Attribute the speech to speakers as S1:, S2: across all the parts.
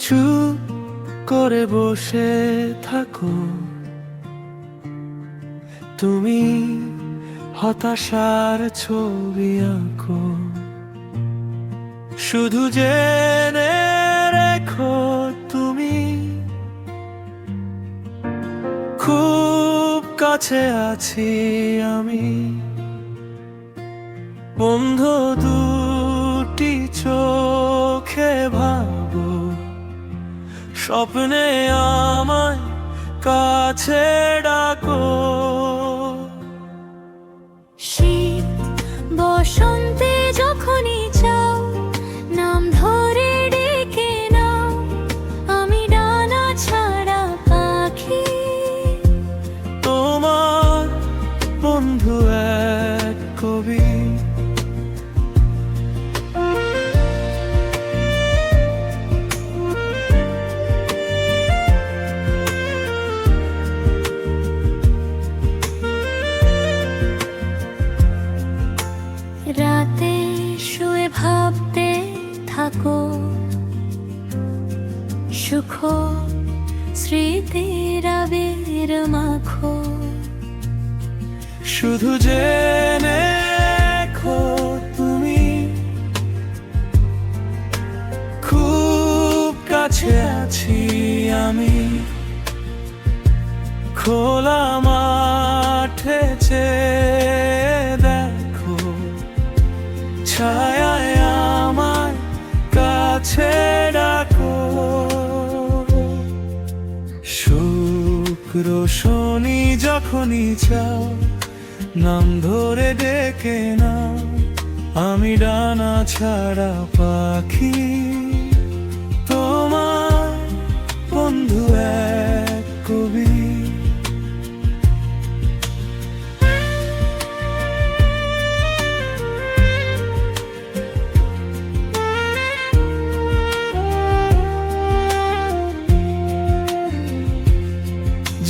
S1: চুপ করে বসে থাকো, তুমি হতাশার ছবি আঁকো। শুধু জেনে রেখো তুমি খুব কাছে আছি আমি। বন্ধ দুটি চোখে ভাবো, স্বপ্নে আমায় কাছে ডাকো।
S2: শীত বসন্তে যখনই চাও, নাম ধরে ডেকে নাও, আমি ডানা ছাড়া পাখি,
S1: তোমার বন্ধু এক কবি।
S2: রাতে শুয়ে ভাবতে থাকো, সুখ স্মৃতির আবির মাখো।
S1: শুধু জেনে রেখো তুমি খুব কাছে আছি আমি। খোলা মাঠে চেয়ে দেখো, ছায়ায় আমার কাছে ডাকো। শুক্র শনি যখনই চাও, নাম ধরে ডেকে নাও, আমি ডানা ছাড়া পাখি, তোমার বন্ধু এক কবি।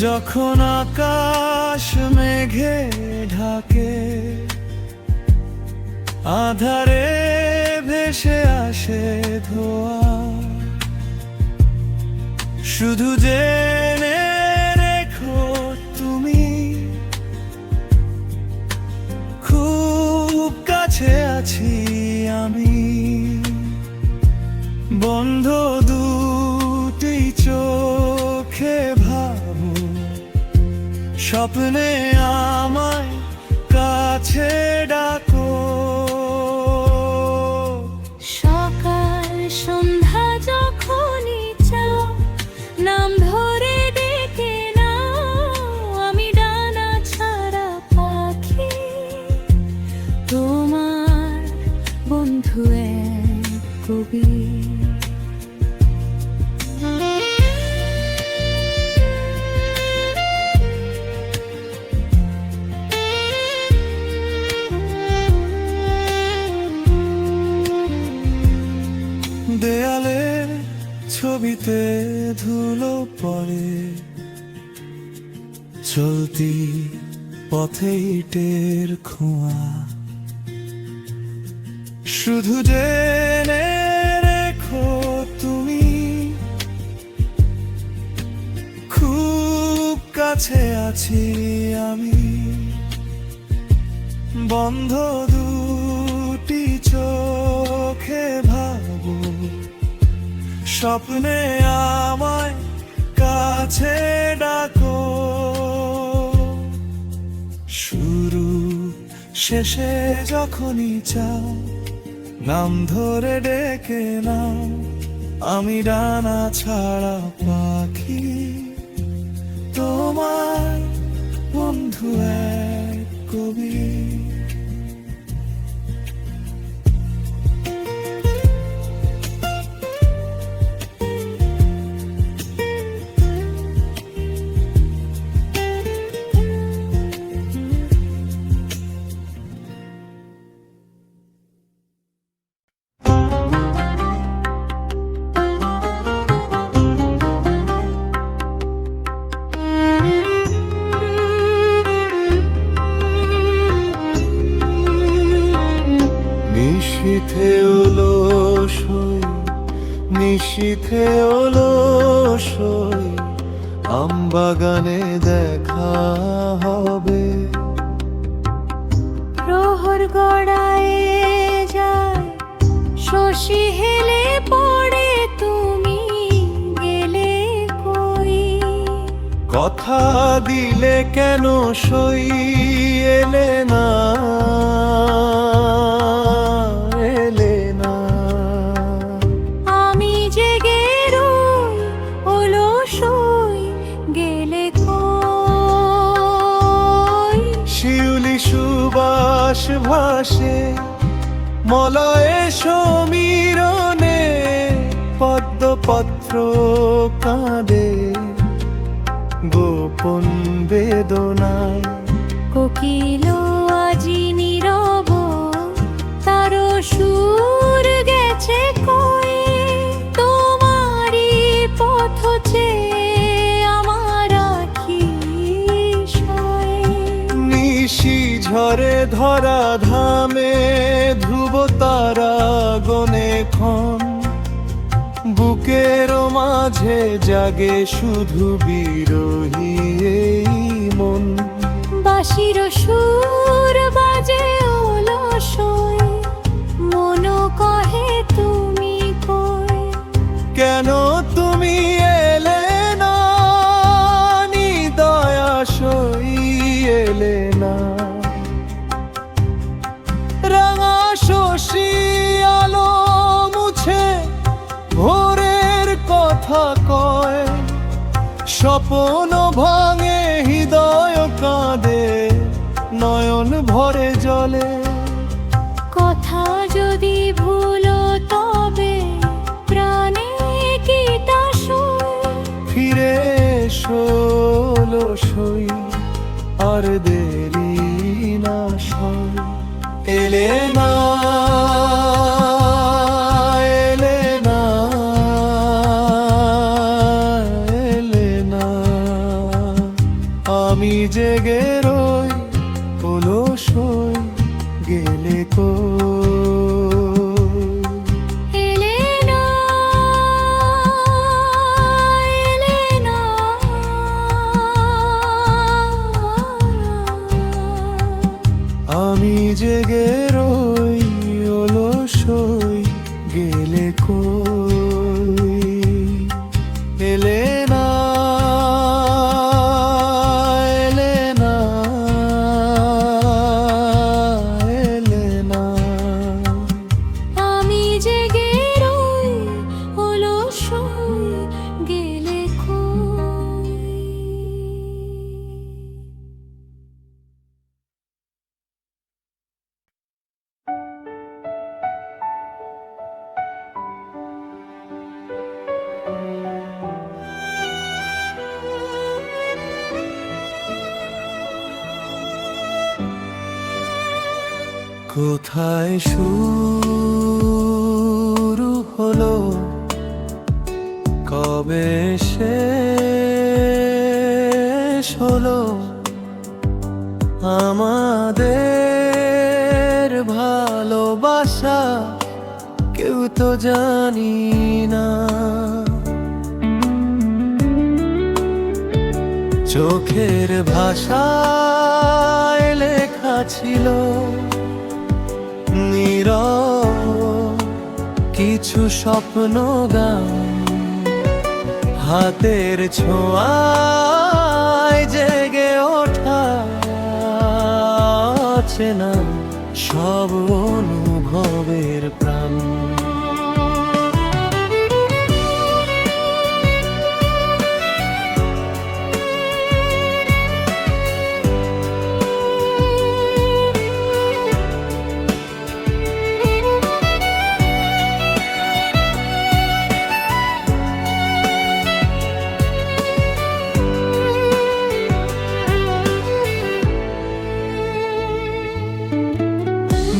S1: যখন আকাশ মেঘে ঢাকে, আধারে ভেসে আসে ধোয়া, শুধু জেনে রেখো তুমি খুব কাছে আছি আমি। বন্ধ দুটি চোখে ভাবো, স্বপ্নে আমায় কাছে ডাকো।
S2: সকাল সন্ধ্যা যখনই চাও, নাম ধরে ডেকে নাও, আমি ডানা ছাড়া পাখি, তোমার বন্ধু এক কবি।
S1: দেয়ালের ছবিতে ধুলো পড়ে, চলতি পথে ইটের খোঁয়া। শুধু জেনে রেখো তুমি খুব কাছে আছি আমি। বন্ধ দুটি চোখে ভাবো, স্বপ্নে আমায় কাছে ডাকো। শুরু শেষে যখনই চাও, নাম ধরে ডেকে নাও, আমি ডানা ছাড়া পাখি, তোমার বন্ধু এক কবি। নিশীথে অলসই আমবাগানে দেখা হবে।
S2: প্রহর গড়ায় যায় শশী হেলে পড়ে, তুমি গেলে কই?
S1: কথা দিলে কেন সই এলে না, এলে না।
S2: আমি জেগে রই অলসই, গেলে কই?
S1: শিউলি সুবাস ভাসে মলয়ে সমীরণে, পদ্মপত্র কাঁদে গোপন বেদনায়।
S2: কোকিল আজি নীরব, তার সুর গেছে কই? তোমারই পথ চেয়ে আমার আখি সয়।
S1: নিশি ঝরে ধরা ধামে ধ্রুব তারা গনে ক্ষণ, বুকের মাঝে জাগে শুধু বিরহী এই মন।
S2: বাঁশির সুর বাজে অলসই, মন কহে তুমি কই?
S1: কেন তুমি এলে না, নিদয়া সই এলে না। রাঙা শশী আলো মুছে ভোরের কথা কয়, স্বপ্ন ভাঙে হৃদয় কাঁদে, নয়ন ভরে জলে।
S2: কথা যদি ভুলো তবে প্রাণে কি তা সই?
S1: ফিরে এসো অলসই, আর দেরি না সই। এলে না, এলে না, এলে না। আমি জেগে রই অলসই, গেলে কই?
S2: এলে না, এলে না।
S1: আমি জেগে রই অলসই, গেলে কই? এলে না, এলে না, এলে না।
S2: আমি জেগে রই অলসই, গেলে কই?
S1: কোথায় শুরু হলো, কবে শেষ হলো আমাদের ভালোবাসা? কেউ তো জানি না। চোখের ভাষায় লেখা ছিল নীরব কিছু স্বপ্ন গান, হাতের ছোঁয়ায় জেগে ওঠা চেনা সব অনুভবের প্রাণ।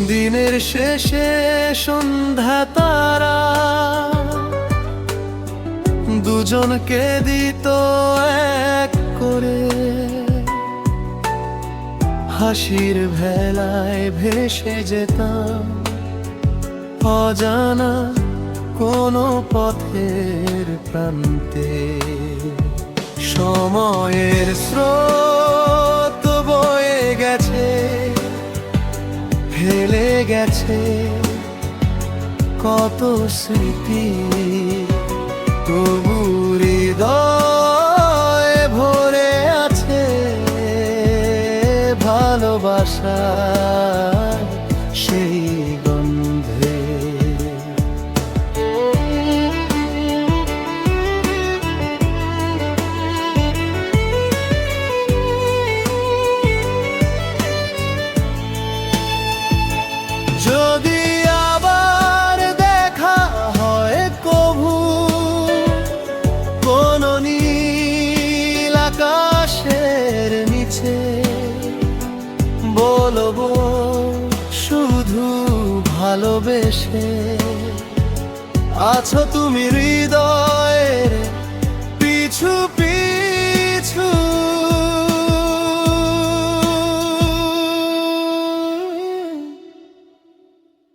S1: দিনের শেষে সন্ধ্যা তারা দুজনকে দিত এক করে, হাসির ভেলায় ভেসে যেতাম অজানা কোনো পথে। পথের প্রান্তে। সময়ের স্রোত বয়ে গেছে, ফেলে গেছে কত স্মৃতি, তবু হৃদয়ে ভরে আছে ভালোবাসা সেই গন্ধে। যদি আবার দেখা হয় কভু কোন নীল আকাশের নিচে, বলবো শুধু ভালোবেসে আছো তুমি হৃদয়ের পিছু পিছু।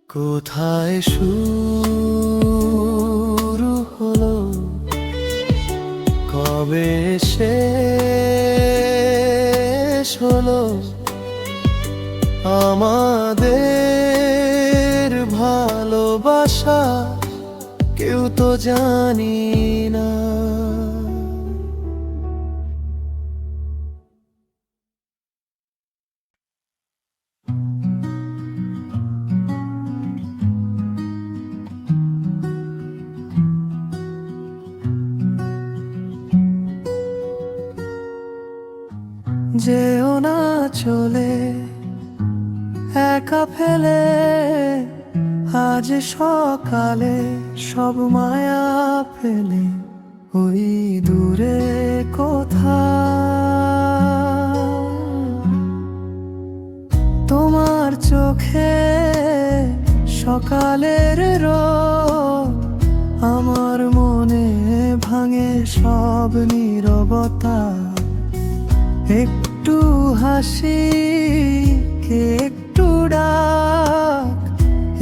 S1: কোথায় শুরু হলো, কবে শেষ হলো আমাদের ভালোবাসা, কেউ তো জানি না। যেও না চলে একা ফেলে, আজ সকালে সব মায়া ফেলে ওই দূরে কোথাও। তোমার চোখে সকালের রোদ, আমার মনে ভাঙে সব নীরবতা। একটু হাসি একটু ডাক,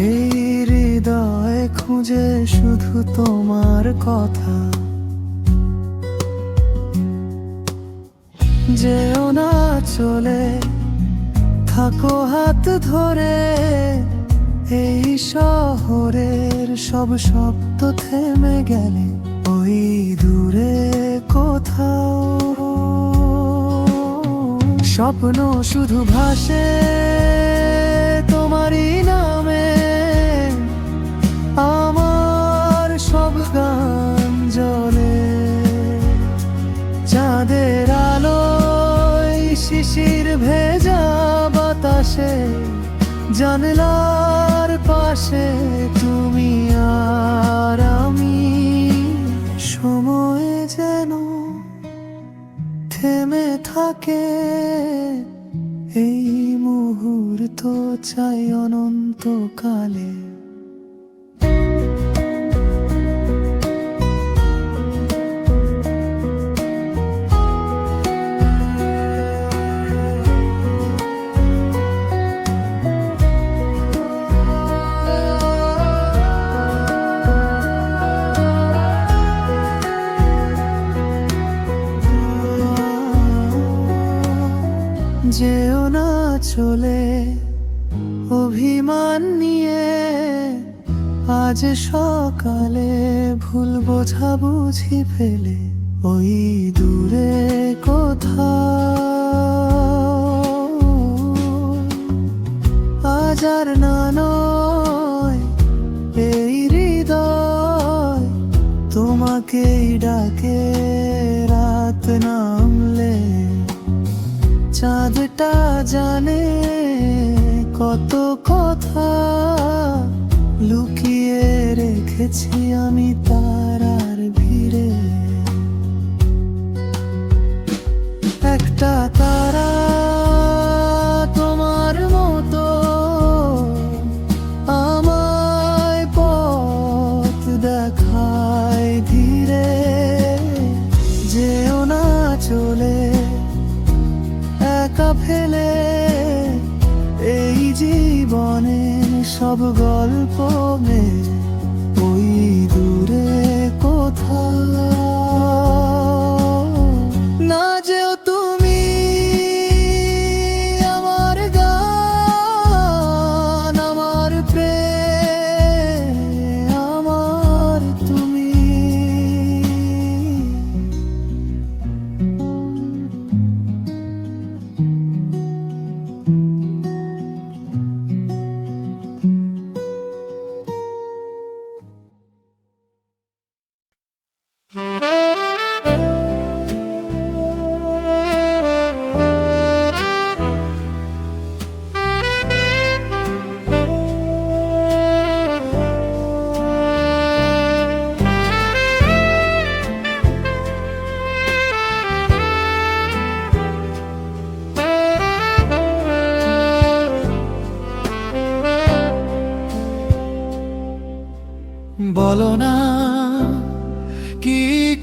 S1: এই হৃদয় খুঁজে শুধু তোমার কথা। যেও না চলে, থাকো হাত ধরে, এই শহরের সব শব্দ থেমে গেলে ওই দূরে কোথাও। স্বপ্ন শুধু ভাসে তোমারই নামে, আমার সব গান জ্বলে চাঁদের আলোয়, শিশির ভেজা বাতাসে, জানলার পাশে তুমি আর আমি। সময় যেন থেমে থাকে, এই মুহূর্ত চাই অনন্তকালে। যেও না চলে অভিমান নিয়ে, আজ সকালে ভুল বোঝাবুঝি ফেলে ওই দূরে কোথাও। আজ আর না নয় এই হৃদয়, তোমাকেই ডাকে রাত নামলে। চাঁদটা জানে কত কথা, লুকিয়ে রেখেছি আমি তারার ভিড়ে। একটা তারা তোমার মতো আমায় পথ দেখায় ধীরে। যেও না চলে একা ফেলে, এই জীবনের সব গল্প মে ওই দূরে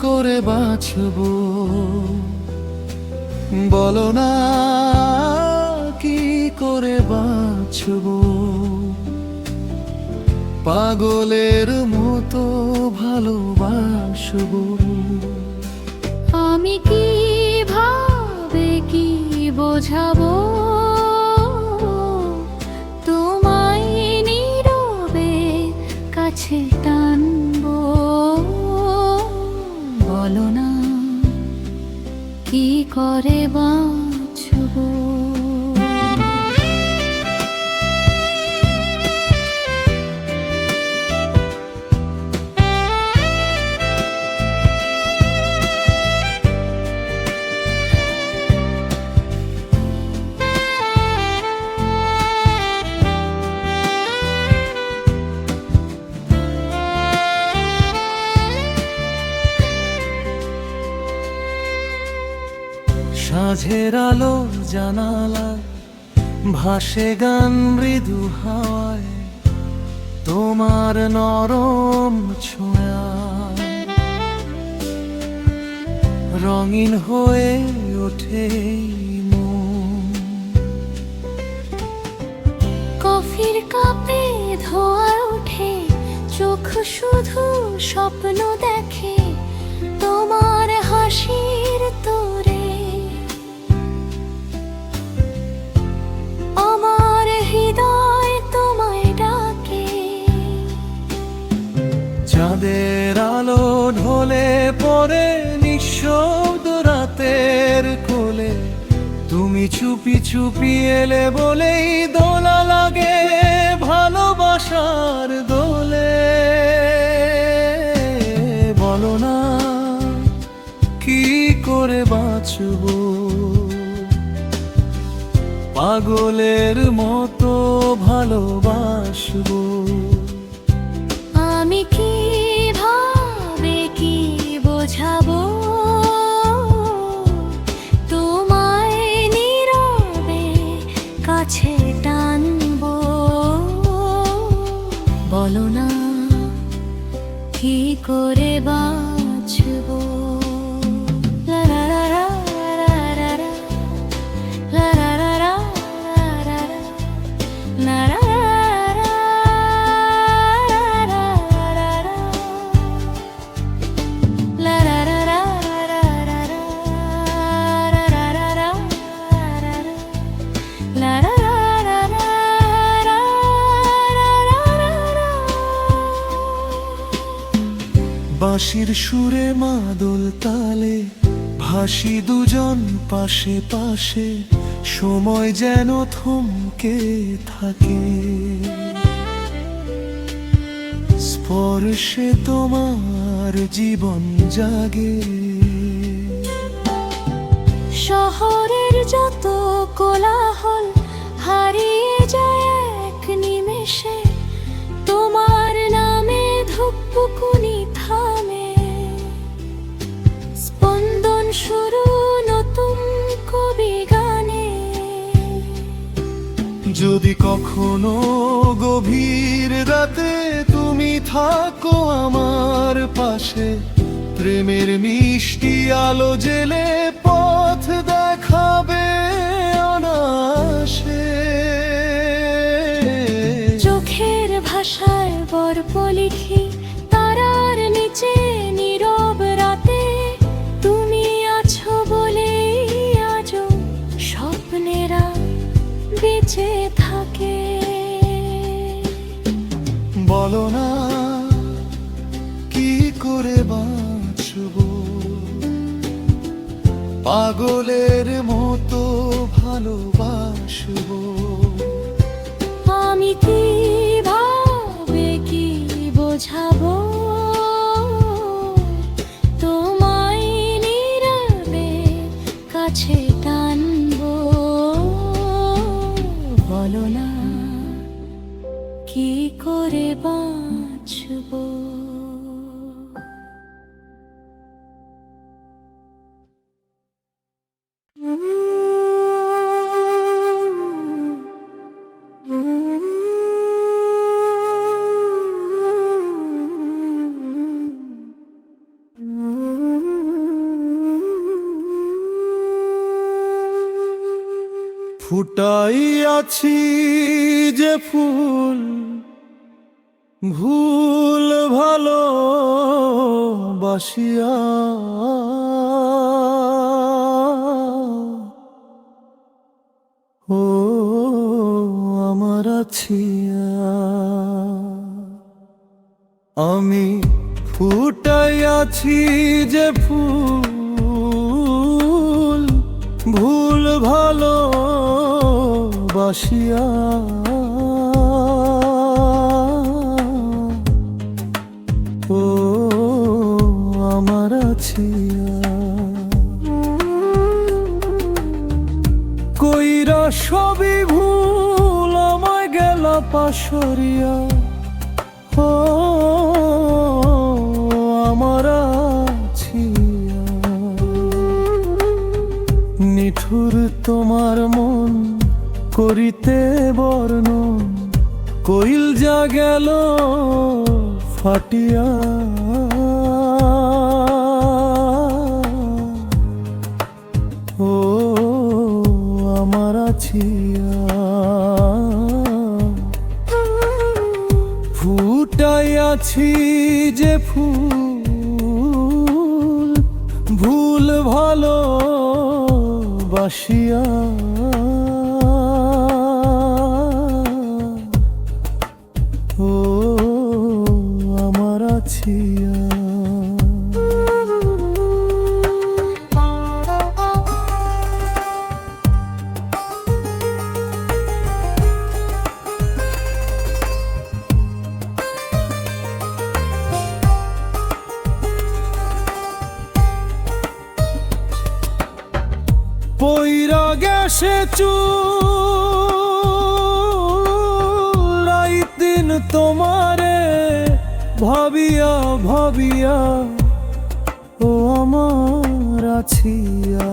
S1: করে বাঁচবো বলো না, কি করে বাঁচবো? পাগলের মতো ভালোবাসবো।
S2: আমি কিভাবে কি বোঝাবো তোমায় নীরবে কাছে টানবো? বলো না, কি করে বাঁচবো?
S1: সাঁঝের আলো জানালা ভাসে গান মৃদু হাওয়ায়, তোমার নরম ছোঁয়া রঙিন হয়ে ওঠে মন।
S2: কফির কাপে ধোয়া ওঠে, চোখ শুধু স্বপ্ন দেখে তোমার হাসির তোরে। আমার হৃদয় তোমায় ডাকে।
S1: চাঁদের আলো ঢলে পড়ে নিঃশব্দ রাতের কোলে, তুমি চুপি চুপি এলে বলেই দোলা লাগে ভালোবাসার দোলে। বলো না, কি করে বাঁচবো? পাগলের মতো ভালোবাসবো।
S2: আমি কিভাবে কি বোঝাবো তোমায় নীরবে কাছে টানবো? বলো না, কি করে বাঁচবো? লা লা লা লা লা লা লা লা লা লা লা লা লা লা।
S1: বাঁশির সুরে মাদল তালে ভাসি দুজন পাশে পাশে, সময় যেন থমকে থাকে। স্পর্শে তোমার জীবন জাগে।
S2: শহরের যত কোলাহল হারিয়ে যায় এক নিমেষে, তোমার নামে ধুকপুকুনি থামে। স্পন্দন শুরু নতুন কবি গানে।
S1: যদি কখনো গভীর রাতে তুমি থাকো আমার পাশে, প্রেমের মিষ্টি আলো জেলে পথ দেখাবে অনায়াসে।
S2: চোখের ভাষায় গল্প লিখি তারার নিচে নীরব রাতে, তুমি আছো বলেই আজও স্বপ্নেরা বেঁচে থাকে।
S1: বলো না, কি করে বাঁচবো? পাগলের মতো ভালোবাসবো।
S2: আমি কিভাবে কি বোঝাবো তোমায় নীরবে কাছে টানবো? বলো না, কি করে বাঁচবো? Mm-hmm.
S1: ফুটাইয়াছি যে ফুল ভুল ভালো বাসিয়া, ও আমার আছিয়া। আমি ফুটাইয়াছি যে ফুল ভুল ভালো বাসিয়া, ও আমার আছিয়া। কইরা সবই ভুল আমায় গেলা পাশরিয়া, ও আমার আছিয়া। নিঠুর তোমার মন করিতে বর্ণন, কইল যা গেল ফাটিয়া, ও আমার আছিয়া। ফুটাইয়াছি যে ফুল ভুল ভালো বাসিয়া, ও আমার আছিয়া। পইরা গেছে চুল রাইত দিন তোমারে ভাবিয়া ভাবিয়া, ও আমার আছিয়া।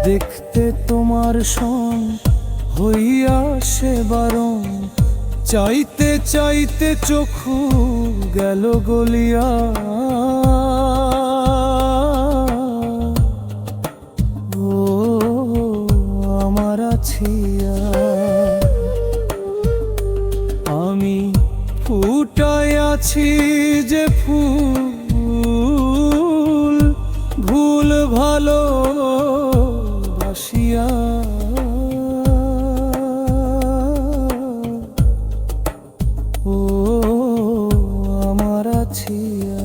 S1: দেখতে তোমার সং হইয়া সে বারণ, চাইতে চাইতে চক্ষু গেল গলিয়া, ও আমার আছিয়া। আমি ফুটাইয়াছি যে ফুল ভুল ভালো বাসিয়া, ও আমার আছিয়া।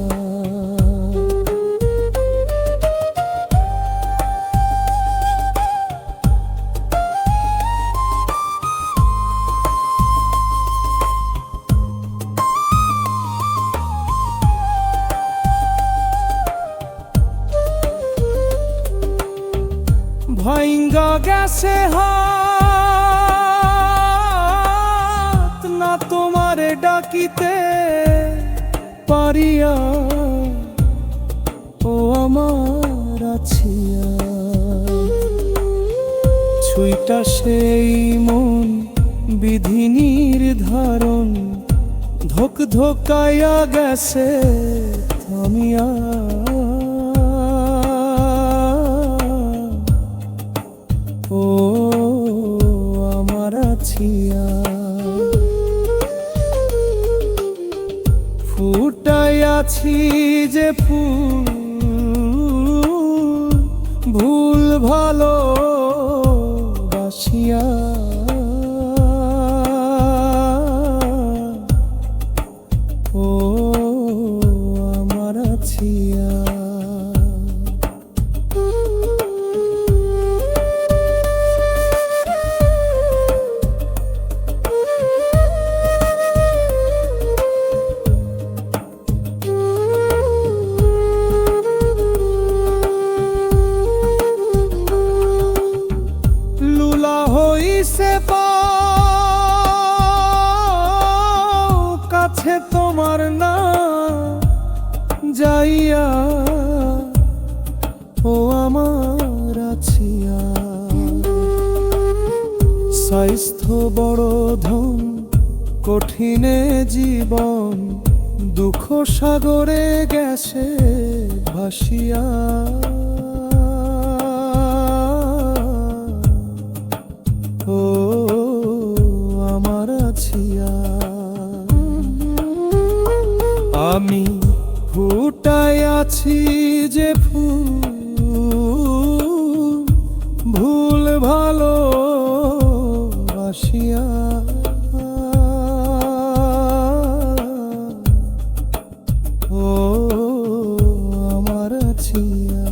S1: ভাইঙ্গা গেছে হাত না তোমারে ডাকিতে পারিয়া, ও আমার আছিয়া। ছুইটা সেই মন বিধি নির্ধারণ, ধোক ধোকাইয়া গেছে থামিয়া, ও আমার আছিয়া। ফুটাইয়াছি যে ফুল ভুল ভালো বাসিয়া, ও আমার আছিয়া। হইছে পাও কাছে তোমার না যাইয়া, ও আমার আছিয়া। স্বাস্থ্য বড় ধন কঠিনে জীবন, দুঃখ সাগরে গেছে ভাসিয়া, ফুটায় আছি যে ফুল ভুল ভালো বাসিয়া ও আমার আছিয়া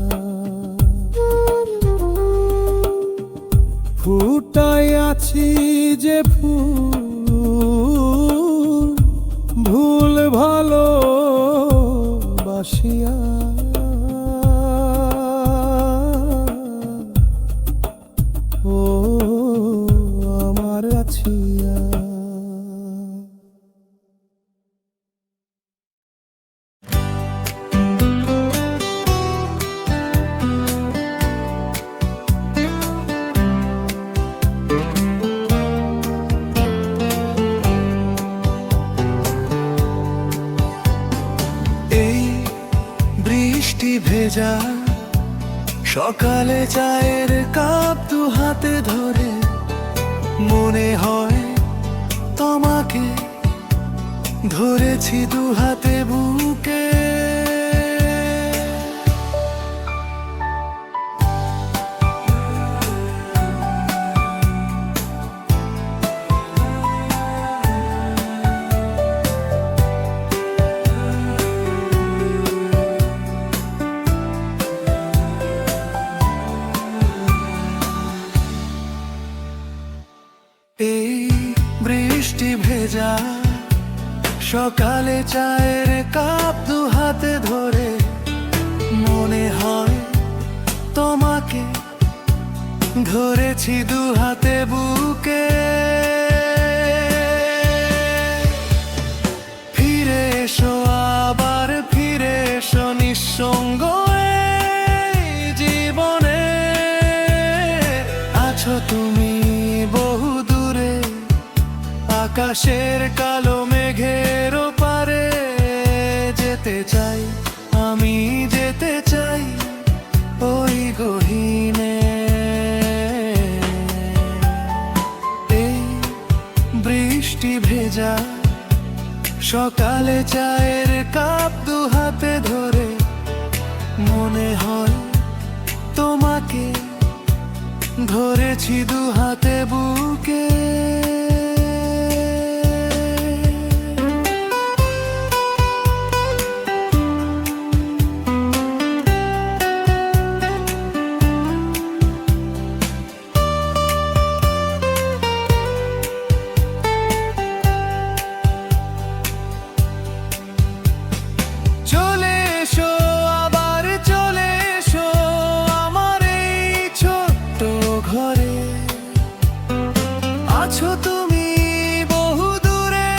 S1: ফুটায় আছি যে ফুল ভুল ভালো বাসিয়া ও আমার আছিয়া
S3: এই বৃষ্টি ভেজা সকালে চায়ের কাপ দু হাতে ধরে মনে হয় তোমাকে ধরেছি দু হাতে বুকে এই বৃষ্টি ভেজা সকালে চায়ের কাপ দু হাতে ধরে মনে হয় তোমাকে ধরেছি দু হাতে বুকে ফিরে এসো আবার ফিরে এসো নিঃসঙ্গ এই জীবনে আছো তুমি বহু দূরে আকাশের কালো মেঘের ওপারে যেতে চাই আমি যেতে চাই ওই গহীনে এই বৃষ্টি ভেজা সকালে চায়ের কাপ দু হাতে ধরে মনে হয় তোমাকে ধরেছি দু হাতে বুকে চলে এসো আবার চলে এসো আমার এই ছোট্ট ঘরে আছো তুমি বহু দূরে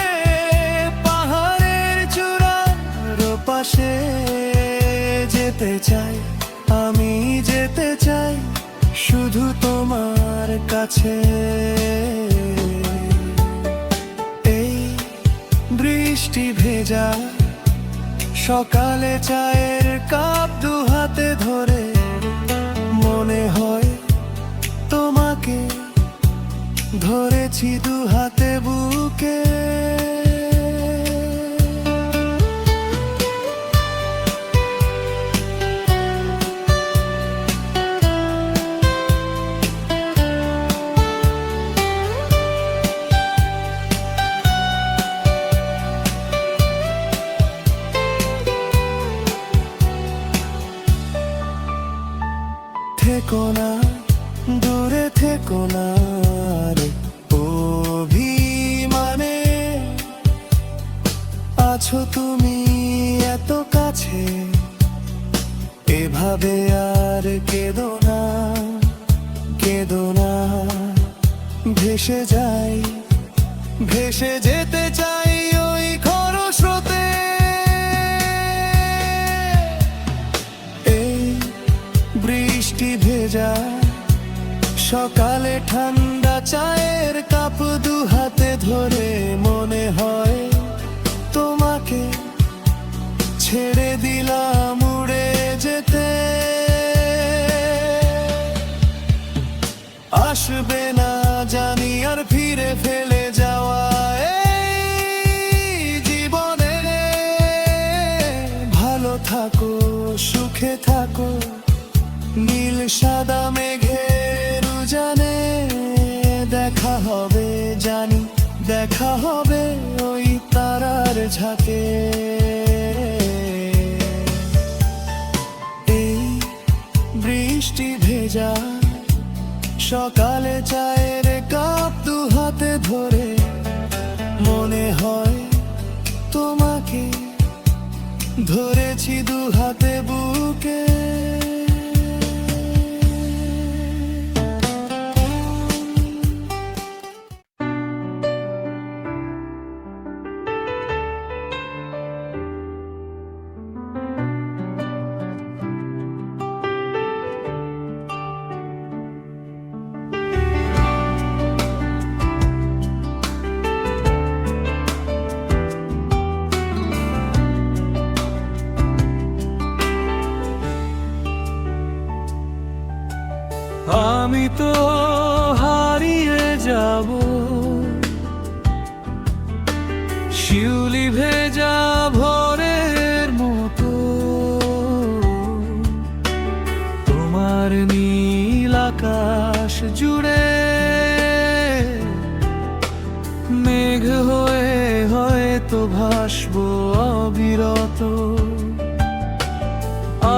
S3: পাহাড়ের চূড়ার পাশে যেতে চাই আমি যেতে চাই শুধু তোমার কাছে এই বৃষ্টি ভেজা সকালে চায়ের কাপ দু হাতে ধরে মনে হয় তোমাকে ধরেছি দু হাতে বুকে থেকো না দূরে থেকো না রে অভিমানে আছো তুমি এত কাছে এভাবে আর কেঁদো না কেঁদো না ভেসে যাই ভেসে যেতে চাই ওই খরস্রোতে এই বৃষ্টি ভেজা সকালে ঠান্ডা চায়ের কাপ দু হাতে ধরে মনে হয় তোমাকে ছেড়ে দিলাম উড়ে যেতে আসবে না জানি আর ফিরে ফেলে যাওয়া এই জীবনে ভালো থাকো, সুখে থাকো, নীল সাদা মেঘের উজানে দেখা হবে জানি, দেখা হবে ওই তারার ঝাঁকে। এই বৃষ্টি ভেজা সকালে চায়ের কাপ দু হাতে ধরে মনে হয় তোমাকে ধরেছি দু হাতে বুকে।
S1: আমি তো হারিয়ে যাব শিউলি ভেজা ভোরের মতো, তোমার নীল আকাশ জুড়ে মেঘ হয়ে হয়তো ভাসবো অবিরত।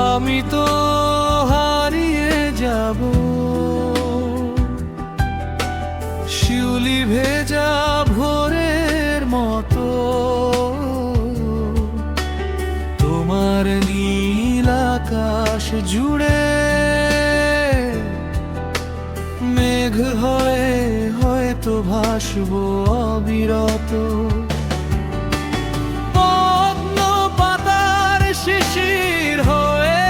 S1: আমি তো হারিয়ে যাব শিউলি ভেজা ভোরের মতো, তোমার নীল আকাশ জুড়ে মেঘ হয়ে হয়তো ভাসবো অবিরত। পদ্ম পাতার শিশির হয়ে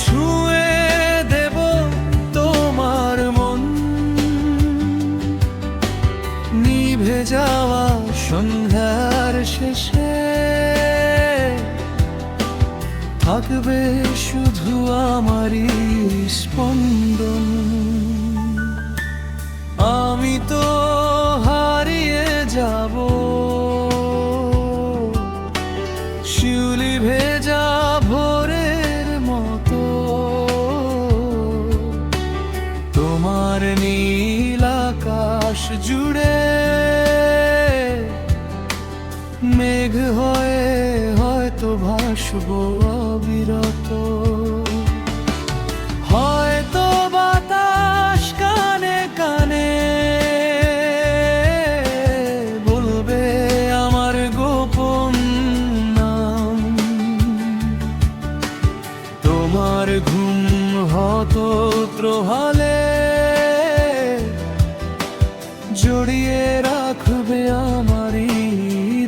S1: ছুঁয়ে দেব তোমার মন, নিভে যাওয়া সন্ধ্যার শেষে থাকবে শুধু আমারই স্পন্দন। আমি তো হারিয়ে যাব শিউলি ভেজা ভোরের মতো, তোমার নীল আকাশ জুড়ে মেঘ হয়ে হয়তো ভাসবো অবিরত। হয়তো বাতাস কানে কানে বলবে আমার গোপন নাম, তোমার ঘুম হতো ত্রহালে জড়িয়ে রাখবে আমারই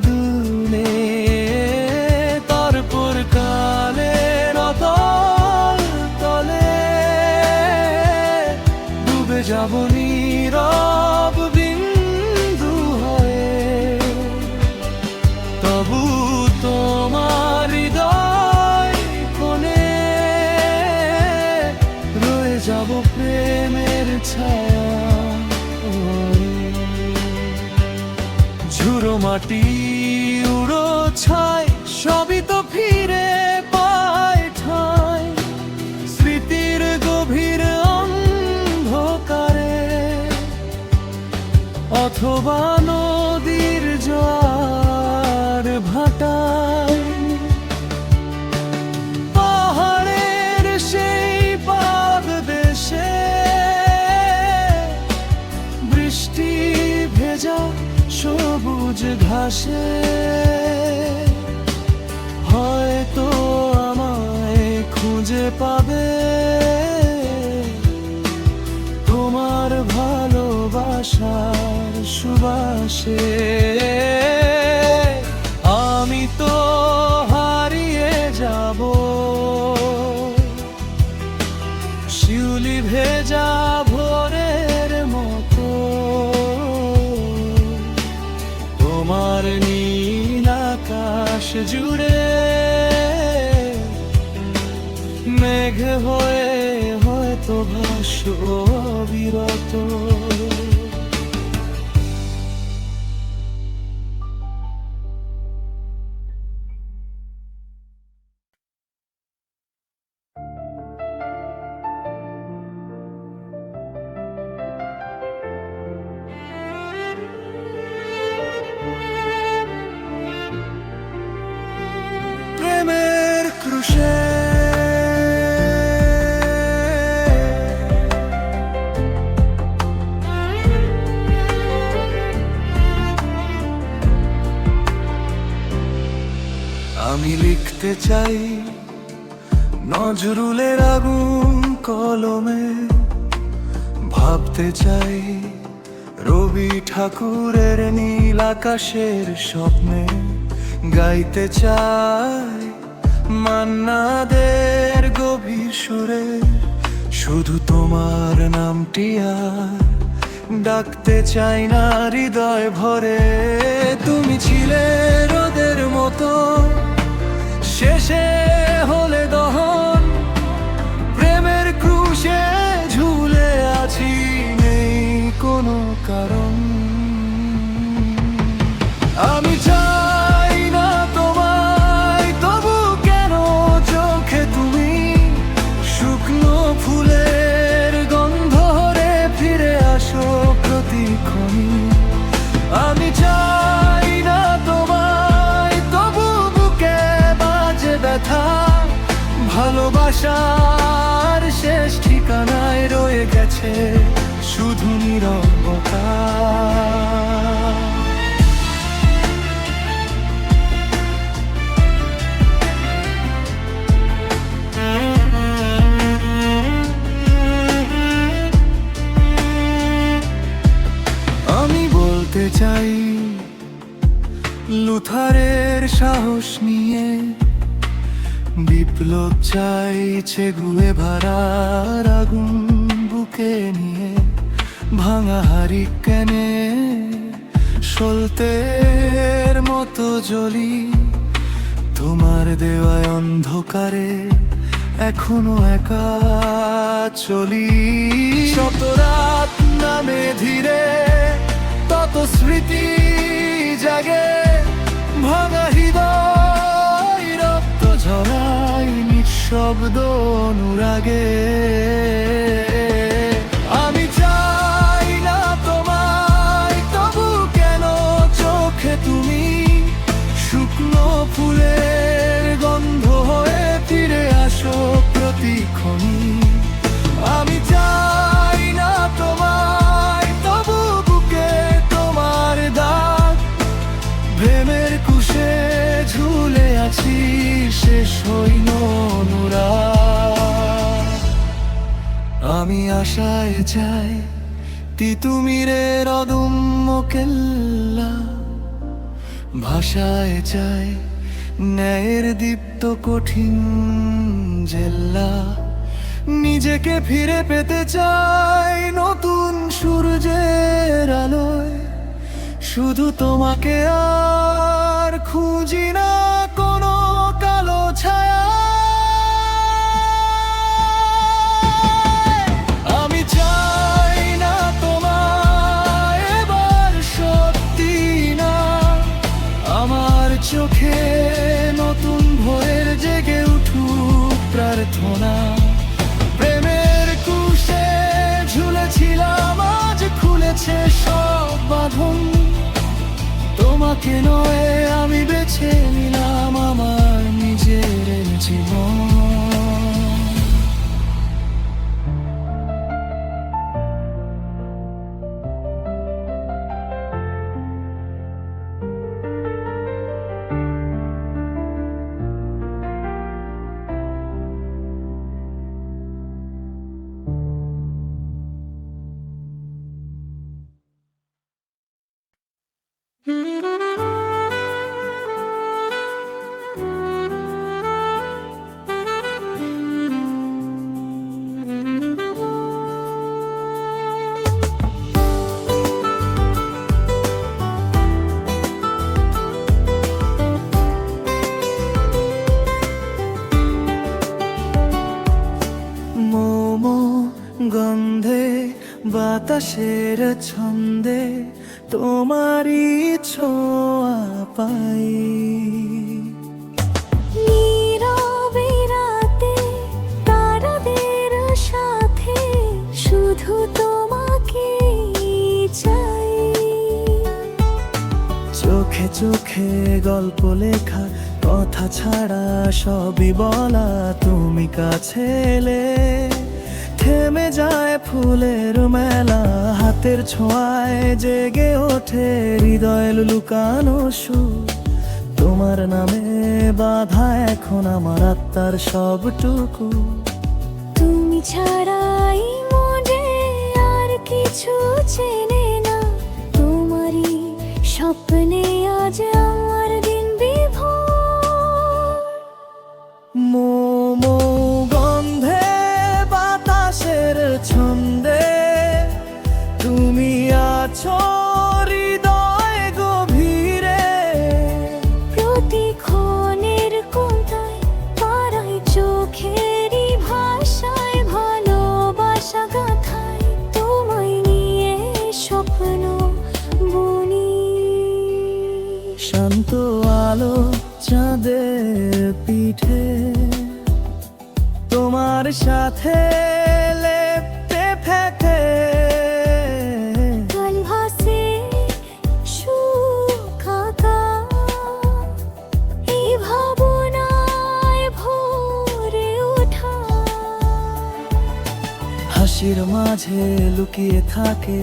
S1: দুলে। তারপর কালের অতল তলে ডুবে যাব নীরব বিন্দু হয়ে, তবু তোমার হৃদয় কোণে রয়ে যাব প্রেমের ছায়া। ঝুড়ো মাটি উড়ো ছাই সবই তো ফিরে পায় ঠাঁই, স্মৃতির গভীর অন্ধকারে অথবা নদীর জোয়ার ভাটায়। পাহাড়ের সেই পাদদেশে বৃষ্টি ভেজা সবুজ ঘাসে হয়তো আমায় খুঁজে পাবে, তোমার ভালোবাসার সুবাসে। আমি তো হারিয়ে যাব শিউলি ভেজা ভোরের মতো, তোমার নীল আকাশ জুড়ে মেঘ হয়ে হয়তো ভাসবো অবিরত। ক্রুশে। আমি লিখতে চাই নজরুলের আগুন কলমে, ভাবতে চাই রবি ঠাকুরের নীল আকাশের স্বপ্নে, গাইতে চাই মান্নাদের গভীর সুরে, শুধু তোমার নামটি আর ডাকতে চাই না হৃদয় ভরে। তুমি ছিলে রোদের মতো, শেষে হলে দহন, প্রেমের ক্রুশে ঝুলে আছি, নেই কোনো কারণ। আমি চাই না তোমায়, তবু কেন চোখে তুমি শুকনো ফুলের গন্ধ হরে ফিরে আসো প্রতিক্ষণে। আমি চাই না তোমায়, তবু বুকে বাজে ব্যথা, ভালোবাসার শেষ ঠিকানায় রয়ে গেছে শুধু নীরবতা। আমি বলতে চাই লুথারের সাহস নিয়ে, বিপ্লব চাইছে গুয়ে ভাড়ার আগুন বুকে নিয়ে, ভাঙা হারিকেনে সলতের মতো জ্বলি, তোমার দেওয়ায় অন্ধকারে এখনো একা চলি। শত রাত নামে ধীরে, তত স্মৃতি জাগে, ভাঙা হৃদয় রক্ত ঝরায় নিঃশব্দ অনুরাগে। আমি চাই না তোমায়, তবু কেন চোখে তুমি শুকনো ফুলের গন্ধ হয়ে ফিরে আসো প্রতিক্ষণে। আমি চাই না তোমায়, তবু বুকে তোমার দাগ, প্রেমের কুশে ঝুলে আছি, শেষ হইল অনুরাগ। আমি আশায় চাই তিতুমিরের অদম্য কেল্লা, ভাষায় চাই ন্যায়ের দীপ্ত কঠিন জেল্লা, নিজেকে ফিরে পেতে চাই নতুন সূর্যের আলোয়, শুধু তোমাকে আর খুঁজি না কোনো কালো ছায়া। আমি চাই না তোমায় এবার সত্যি না, আমার চোখে নতুন ভোরের জেগে উঠুক প্রার্থনা। প্রেমের কুশে ঝুলেছিলাম, আজ খুলেছে সব বাঁধন, তোমাকে নয় আমি বেছে নিলাম আমার নিজের জীবন। গন্ধে বাতাসের ছন্দে তোমারই ছোঁয়া পাই,
S2: নীরবে রাতে তারাদের সাথে শুধু তোমাকে চাই।
S1: চোখে চোখে গল্প লেখা কথা ছাড়া সবই বলা, তুমি কাছে এলে থেমে যায় ফুলের মেলা। হাতের ছোঁয়ায় জেগে ওঠে হৃদয় লুকানো সুর, তোমার নামে বাধা এখন আমার আত্মার সবটুকু।
S2: তুমি ছাড়াই মনে আর কিছু চেনে না, তোমারই স্বপ্নে আজ আমার দিন বিভোর।
S1: মোমো গন্ধে বাতাসের ছন্দে তুমি আছো হৃদয় গভীরে।
S2: প্রতিক্ষণের কোণায় পাড়ায় চোখেরই ভাষায় ভালোবাসা গাথায়, তোমায় নিয়ে স্বপ্ন বুনি।
S1: শান্ত আলো চাঁদের পিঠে তোমার সাথে লেপ্টে ফেটে।
S2: ক্যানভাসে সুখ আঁকা, এই ভাবনায় ভরে ওঠা।
S1: হাসির মাঝে লুকিয়ে থাকে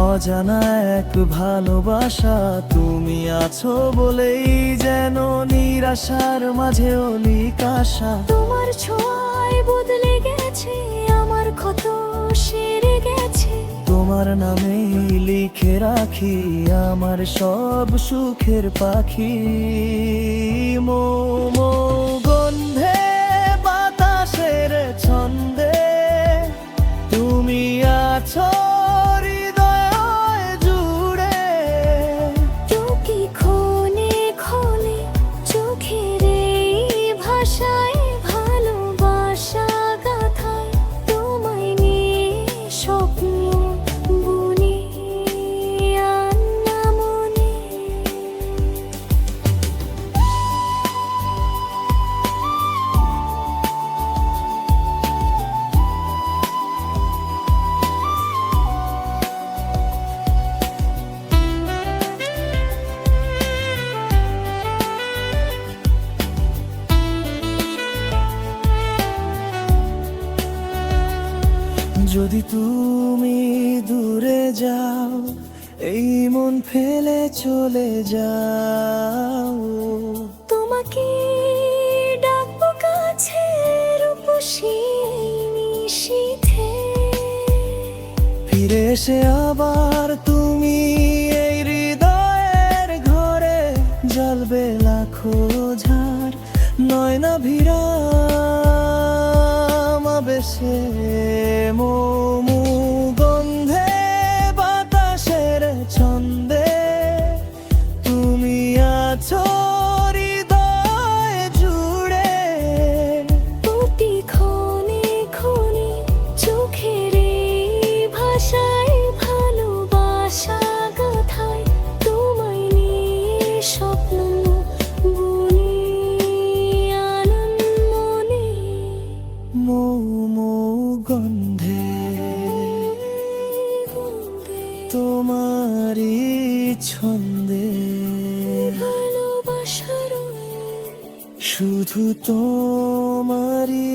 S1: অজানা এক ভালোবাসা, তুমি আছো বলেই যেন নিরাশার মাঝে অলিক আশা।
S2: তোমার ছোঁয়ায় বদলে গেছে আমার ক্ষত, সেরে গেছে।
S1: তোমার নামেই লিখে রাখি আমার সব সুখের পাখি। মোমো গন্ধে বাতাসের ছন্দে তুমি আছো হৃদয় জুড়ে।
S2: প্রতিক্ষণে ক্ষণে চোখের এই ভাষায় ভালোবাসা গাথায়, তোমায় নিয়ে স্বপ্ন বুনি আন্নামনে।
S1: যদি তুমি দূরে যাও, এই মন ফেলে চলে যাও।
S2: তোমাকে ডাকবো কাছে রূপসী নিশীথে।
S1: ফিরে এসে আবার তুমি এই হৃদয়ের ঘরে, জ্বলবে লাখো ঝাড় নয়না ভিরাম বেশে। মোমো গন্ধে বাতাসের ছন্দে তুমি আছো হৃদয় জুড়ে।
S2: প্রতিক্ষণে ক্ষণে চোখের এই ভাষায় ভালোবাসা গাথায়, তোমায় নিয়ে স্বপ্ন বুনি আনন্দমনে।
S1: মোমো গন্ধে তোমারই ছন্দে
S2: ভালোবাসার
S1: শুধু তোমারই